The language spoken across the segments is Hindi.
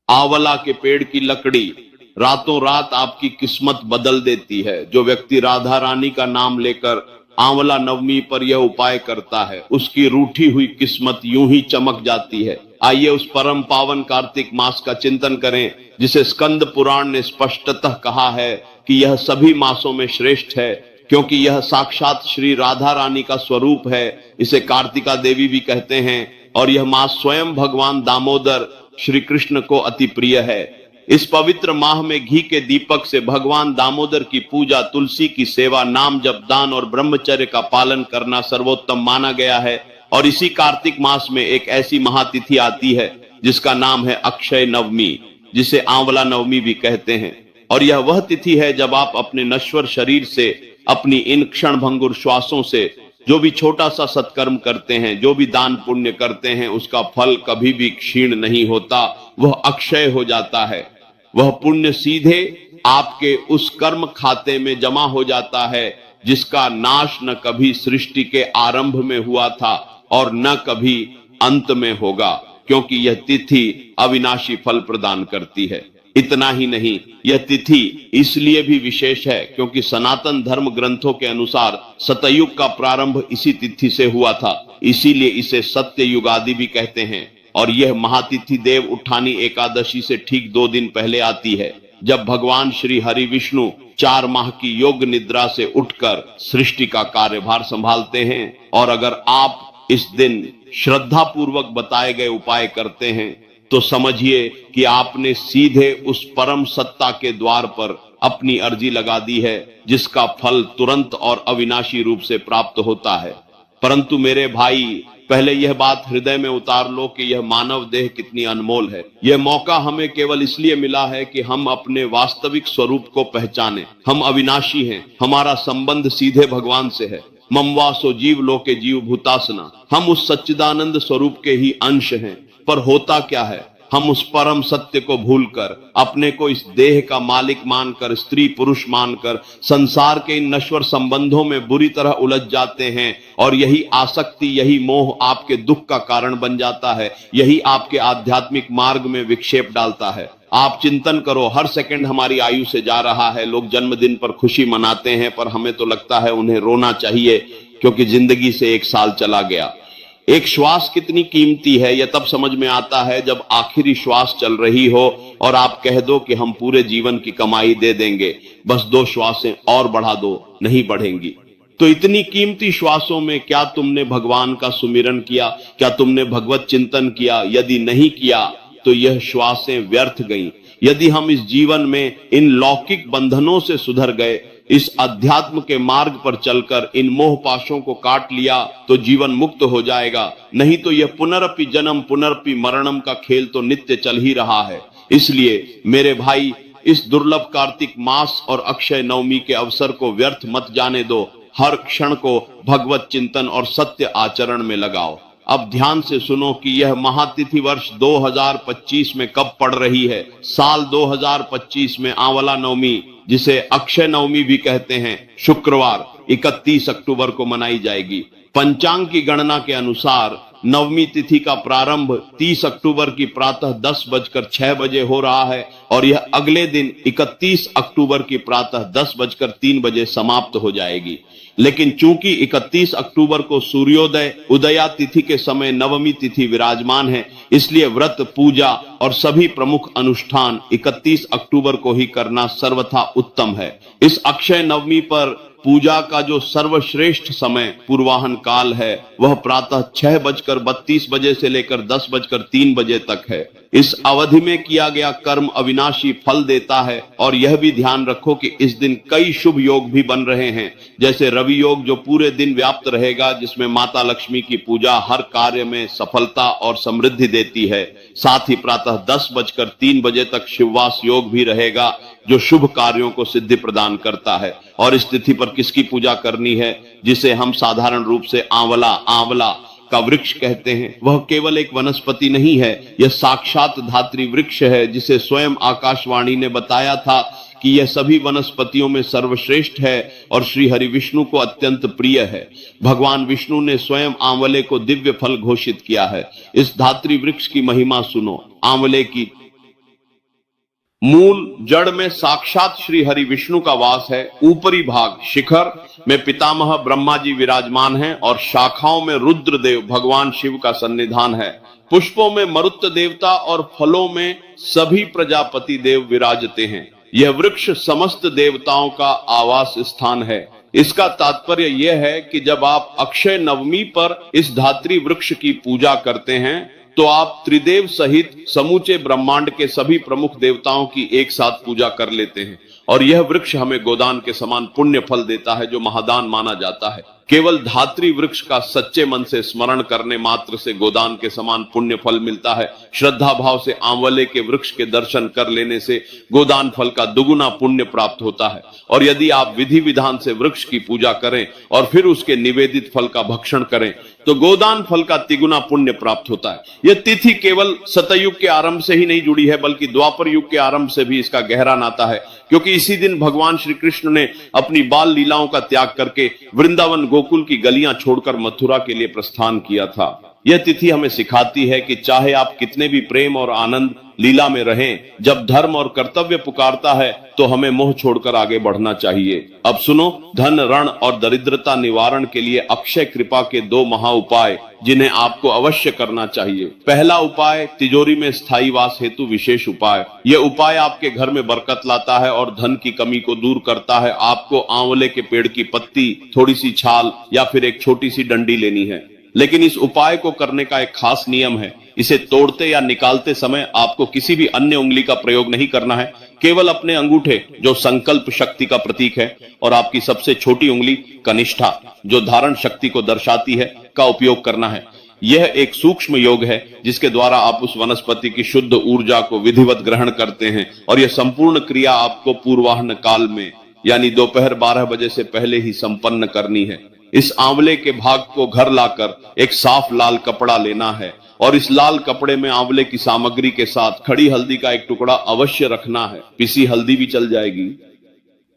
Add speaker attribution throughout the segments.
Speaker 1: आंवला के पेड़ की लकड़ी रातों रात आपकी किस्मत बदल देती है। जो व्यक्ति राधा रानी का नाम लेकर आंवला नवमी पर यह उपाय करता है, उसकी रूठी हुई किस्मत यूं ही चमक जाती है। आइए उस परम पावन कार्तिक मास का चिंतन करें, जिसे स्कंद पुराण ने स्पष्टतः कहा है कि यह सभी मासों में श्रेष्ठ है, क्योंकि यह साक्षात श्री राधा रानी का स्वरूप है। इसे कार्तिका देवी भी कहते हैं, और यह मास स्वयं भगवान दामोदर श्री कृष्ण को अति प्रिय है। इस पवित्र माह में घी के दीपक से भगवान दामोदर की पूजा, तुलसी की सेवा, नाम जप, दान और ब्रह्मचर्य का पालन करना सर्वोत्तम माना गया है। और इसी कार्तिक मास में एक ऐसी महातिथि आती है जिसका नाम है अक्षय नवमी, जिसे आंवला नवमी भी कहते हैं। और यह वह तिथि है जब आप अपने नश्वर शरीर से, अपनी इन क्षण भंगुर श्वासों से जो भी छोटा सा सत्कर्म करते हैं, जो भी दान पुण्य करते हैं, उसका फल कभी भी क्षीण नहीं होता, वह अक्षय हो जाता है। वह पुण्य सीधे आपके उस कर्म खाते में जमा हो जाता है जिसका नाश न कभी सृष्टि के आरंभ में हुआ था और न कभी अंत में होगा, क्योंकि यह तिथि अविनाशी फल प्रदान करती है। इतना ही नहीं, यह तिथि इसलिए भी विशेष है क्योंकि सनातन धर्म ग्रंथों के अनुसार सतयुग का प्रारंभ इसी तिथि से हुआ था, इसीलिए इसे सत्य युगादि भी कहते हैं। और यह महातिथि देव उठानी एकादशी से ठीक 2 दिन पहले आती है, जब भगवान श्री हरि विष्णु 4 माह की योग निद्रा से उठकर सृष्टि का कार्यभार संभालते हैं। और अगर आप इस दिन श्रद्धा पूर्वक बताए गए उपाय करते हैं तो समझिए कि आपने सीधे उस परम सत्ता के द्वार पर अपनी अर्जी लगा दी है, जिसका फल तुरंत और अविनाशी रूप से प्राप्त होता है। परंतु मेरे भाई, पहले यह बात हृदय में उतार लो कि यह मानव देह कितनी अनमोल है। यह मौका हमें केवल इसलिए मिला है कि हम अपने वास्तविक स्वरूप को पहचानें। हम अविनाशी हैं, हमारा संबंध सीधे भगवान से है। मम वासो जीव लोके जीव भूतासना, हम उस सच्चिदानंद स्वरूप के ही अंश हैं। पर होता क्या है, हम उस परम सत्य को भूलकर, अपने को इस देह का मालिक मानकर, स्त्री पुरुष मानकर संसार के इन नश्वर संबंधों में बुरी तरह उलझ जाते हैं। और यही आसक्ति, यही मोह आपके दुख का कारण बन जाता है, यही आपके आध्यात्मिक मार्ग में विक्षेप डालता है। आप चिंतन करो, हर सेकंड हमारी आयु से जा रहा है। लोग जन्मदिन पर खुशी मनाते हैं, पर हमें तो लगता है उन्हें रोना चाहिए, क्योंकि जिंदगी से 1 साल चला गया। एक श्वास कितनी कीमती है यह तब समझ में आता है जब आखिरी श्वास चल रही हो और आप कह दो कि हम पूरे जीवन की कमाई दे देंगे, बस 2 श्वासें और बढ़ा दो, नहीं बढ़ेंगी। तो इतनी कीमती श्वासों में क्या तुमने भगवान का सुमिरन किया? क्या तुमने भगवत चिंतन किया? यदि नहीं किया तो यह श्वासें व्यर्थ गईं। यदि हम इस जीवन में इन लौकिक बंधनों से सुधर गए, इस अध्यात्म के मार्ग पर चलकर इन मोह पाशों को काट लिया, तो जीवन मुक्त हो जाएगा। नहीं तो यह पुनरपि जन्म पुनरपि मरणम का खेल तो नित्य चल ही रहा है। इसलिए मेरे भाई, इस दुर्लभ कार्तिक मास और अक्षय नवमी के अवसर को व्यर्थ मत जाने दो। हर क्षण को भगवत चिंतन और सत्य आचरण में लगाओ। अब ध्यान से सुनो कि यह महातिथि वर्ष 2025 में कब पड़ रही है। साल 2025 में आंवला नवमी, जिसे अक्षय नवमी भी कहते हैं, शुक्रवार 31 अक्टूबर को मनाई जाएगी। पंचांग की गणना के अनुसार नवमी तिथि का प्रारंभ 30 अक्टूबर की प्रातः 10:06 हो रहा है और यह अगले दिन 31 अक्टूबर की प्रातः 10:03 बजे समाप्त हो जाएगी। लेकिन चूंकि 31 अक्टूबर को सूर्योदय उदया तिथि के समय नवमी तिथि विराजमान है, इसलिए व्रत, पूजा और सभी प्रमुख अनुष्ठान 31 अक्टूबर को ही करना सर्वथा उत्तम है। इस अक्षय नवमी पर पूजा का जो सर्वश्रेष्ठ समय पूर्वाहन काल है, वह प्रातः 6:32 से लेकर 10:03 तक है। इस अवधि में किया गया कर्म अविनाशी फल देता है। और यह भी ध्यान रखो कि इस दिन कई शुभ योग भी बन रहे हैं, जैसे रवि योग जो पूरे दिन व्याप्त रहेगा, जिसमें माता लक्ष्मी की पूजा हर कार्य में सफलता और समृद्धि देती है। साथ ही प्रातः 10:03 तक शिववास योग भी रहेगा, जो शुभ कार्यों को सिद्धि प्रदान करता है। और इस तिथि पर किसकी पूजा करनी है? जिसे हम साधारण रूप से आंवला का वृक्ष कहते हैं। वह केवल एक वनस्पति नहीं है, यह साक्षात धात्री वृक्ष है, जिसे स्वयं आकाशवाणी ने बताया था कि यह सभी वनस्पतियों में सर्वश्रेष्ठ है और श्री हरि विष्णु को अत्यंत प्रिय है। भगवान विष्णु ने स्वयं आंवले को दिव्य फल घोषित किया है। इस धात्री वृक्ष की महिमा सुनो। आंवले की मूल जड़ में साक्षात श्री हरि विष्णु का वास है। ऊपरी भाग शिखर में पितामह ब्रह्मा जी विराजमान हैं और शाखाओं में रुद्रदेव भगवान शिव का सन्निधान है। पुष्पों में मरुत देवता और फलों में सभी प्रजापति देव विराजते हैं। यह वृक्ष समस्त देवताओं का आवास स्थान है। इसका तात्पर्य यह है कि जब आप अक्षय नवमी पर इस धात्री वृक्ष की पूजा करते हैं तो आप त्रिदेव सहित समूचे ब्रह्मांड के सभी प्रमुख देवताओं की एक साथ पूजा कर लेते हैं। और यह वृक्ष हमें गोदान के समान पुण्य फल देता है, जो महादान माना जाता है। केवल धात्री वृक्ष का सच्चे मन से स्मरण करने मात्र से गोदान के समान पुण्य फल मिलता है। श्रद्धा भाव से आंवले के वृक्ष के दर्शन कर लेने से गोदान फल का दुगुना पुण्य प्राप्त होता है। और यदि आप विधि विधान से वृक्ष की पूजा करें और फिर उसके निवेदित फल का भक्षण करें तो गोदान फल का तिगुना पुण्य प्राप्त होता है। यह तिथि केवल सतयुग के आरंभ से ही नहीं जुड़ी है, बल्कि द्वापर युग के आरंभ से भी इसका गहरा नाता है, क्योंकि इसी दिन भगवान श्री कृष्ण ने अपनी बाल लीलाओं का त्याग करके वृंदावन गोकुल की गलियां छोड़कर मथुरा के लिए प्रस्थान किया था। यह तिथि हमें सिखाती है कि चाहे आप कितने भी प्रेम और आनंद लीला में रहें, जब धर्म और कर्तव्य पुकारता है तो हमें मोह छोड़कर आगे बढ़ना चाहिए। अब सुनो धन ऋण और दरिद्रता निवारण के लिए अक्षय कृपा के दो महा उपाय जिन्हें आपको अवश्य करना चाहिए। पहला उपाय तिजोरी में स्थायी वास हेतु विशेष उपाय। यह उपाय आपके घर में बरकत लाता है और धन की कमी को दूर करता है। आपको आंवले के पेड़ की पत्ती, थोड़ी सी छाल या फिर एक छोटी सी डंडी लेनी है। लेकिन इस उपाय को करने का एक खास नियम है। इसे तोड़ते या निकालते समय आपको किसी भी अन्य उंगली का प्रयोग नहीं करना है। केवल अपने अंगूठे, जो संकल्प शक्ति का प्रतीक है, और आपकी सबसे छोटी उंगली कनिष्ठा, जो धारण शक्ति को दर्शाती है, का उपयोग करना है। यह एक सूक्ष्म योग है जिसके द्वारा आप उस वनस्पति की शुद्ध ऊर्जा को विधिवत ग्रहण करते हैं। और यह संपूर्ण क्रिया आपको पूर्वाह्न काल में, यानी दोपहर 12 बजे से पहले ही संपन्न करनी है। इस आंवले के भाग को घर लाकर एक साफ लाल कपड़ा लेना है और इस लाल कपड़े में आंवले की सामग्री के साथ खड़ी हल्दी का एक टुकड़ा अवश्य रखना है। पिसी हल्दी भी चल जाएगी।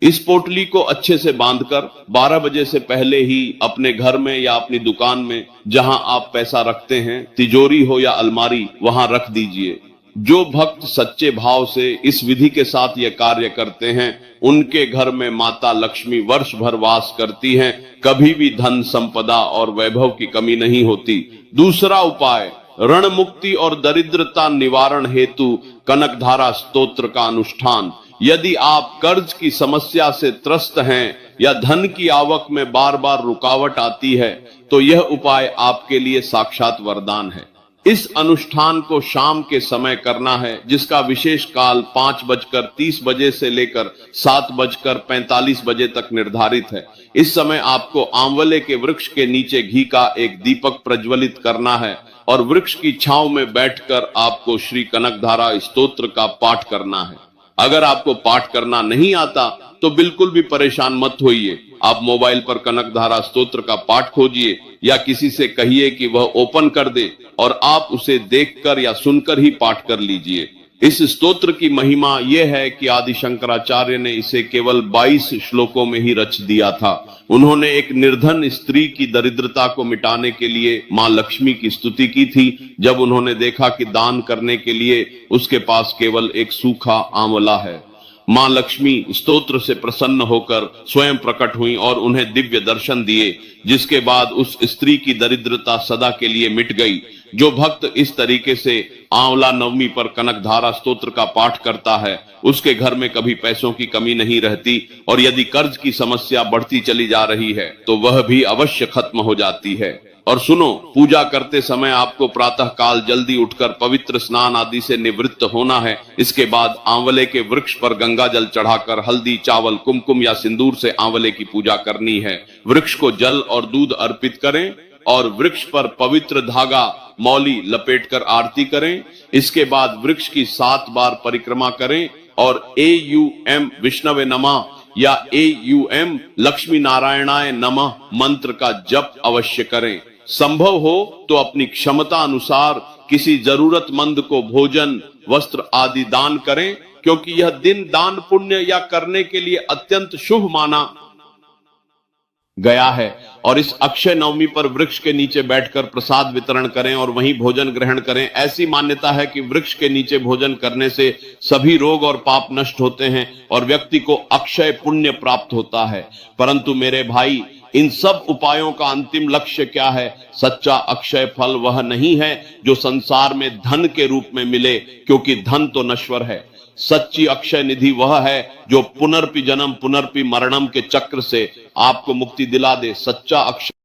Speaker 1: इस पोटली को अच्छे से बांधकर 12 बजे से पहले ही अपने घर में या अपनी दुकान में, जहां आप पैसा रखते हैं, तिजोरी हो या अलमारी, वहां रख दीजिए। जो भक्त सच्चे भाव से इस विधि के साथ यह कार्य करते हैं, उनके घर में माता लक्ष्मी वर्ष भर वास करती हैं। कभी भी धन संपदा और वैभव की कमी नहीं होती। दूसरा उपाय ऋण मुक्ति और दरिद्रता निवारण हेतु कनकधारा स्तोत्र का अनुष्ठान। यदि आप कर्ज की समस्या से त्रस्त हैं या धन की आवक में बार बार रुकावट आती है तो यह उपाय आपके लिए साक्षात वरदान है। इस अनुष्ठान को शाम के समय करना है, जिसका विशेष काल 5:30 बजे से लेकर 7:45 बजे तक निर्धारित है। इस समय आपको आंवले के वृक्ष के नीचे घी का एक दीपक प्रज्वलित करना है और वृक्ष की छांव में बैठकर आपको श्री कनकधारा स्तोत्र का पाठ करना है। अगर आपको पाठ करना नहीं आता तो बिल्कुल भी परेशान मत होइए। आप मोबाइल पर कनकधारा स्तोत्र का पाठ खोजिए या किसी से कहिए कि वह ओपन कर दे और आप उसे देखकर या सुनकर ही पाठ कर लीजिए। इस स्तोत्र की महिमा यह है कि आदि शंकराचार्य ने इसे केवल 22 श्लोकों में ही रच दिया था। उन्होंने एक निर्धन स्त्री की दरिद्रता को मिटाने के लिए मां लक्ष्मी की स्तुति की थी, जब उन्होंने देखा कि दान करने के लिए उसके पास केवल एक सूखा आंवला है। मां लक्ष्मी स्तोत्र से प्रसन्न होकर स्वयं प्रकट हुई और उन्हें दिव्य दर्शन दिए, जिसके बाद उस स्त्री की दरिद्रता सदा के लिए मिट गई। जो भक्त इस तरीके से आंवला नवमी पर कनकधारा स्तोत्र का पाठ करता है, उसके घर में कभी पैसों की कमी नहीं रहती और यदि कर्ज की समस्या बढ़ती चली जा रही है तो वह भी अवश्य खत्म हो जाती है। और सुनो, पूजा करते समय आपको प्रातः काल जल्दी उठकर पवित्र स्नान आदि से निवृत्त होना है। इसके बाद आंवले के वृक्ष पर गंगा जल चढ़ाकर हल्दी, चावल, कुमकुम या सिंदूर से आंवले की पूजा करनी है। वृक्ष को जल और दूध अर्पित करें और वृक्ष पर पवित्र धागा मौली लपेटकर आरती करें। इसके बाद वृक्ष की 7 बार परिक्रमा करें और AUM विष्णवे नमः या AUM लक्ष्मी नारायणाय नमः मंत्र का जप अवश्य करें। संभव हो तो अपनी क्षमता अनुसार किसी जरूरतमंद को भोजन, वस्त्र आदि दान करें, क्योंकि यह दिन दान पुण्य या करने के लिए अत्यंत शुभ माना गया है। और इस अक्षय नवमी पर वृक्ष के नीचे बैठकर प्रसाद वितरण करें और वहीं भोजन ग्रहण करें। ऐसी मान्यता है कि वृक्ष के नीचे भोजन करने से सभी रोग और पाप नष्ट होते हैं और व्यक्ति को अक्षय पुण्य प्राप्त होता है। परंतु मेरे भाई, इन सब उपायों का अंतिम लक्ष्य क्या है? सच्चा अक्षय फल वह नहीं है जो संसार में धन के रूप में मिले, क्योंकि धन तो नश्वर है। सच्ची अक्षय निधि वह है जो पुनर्पि जन्म पुनर्पि मरणम के चक्र से आपको मुक्ति दिला दे। सच्चा अक्षय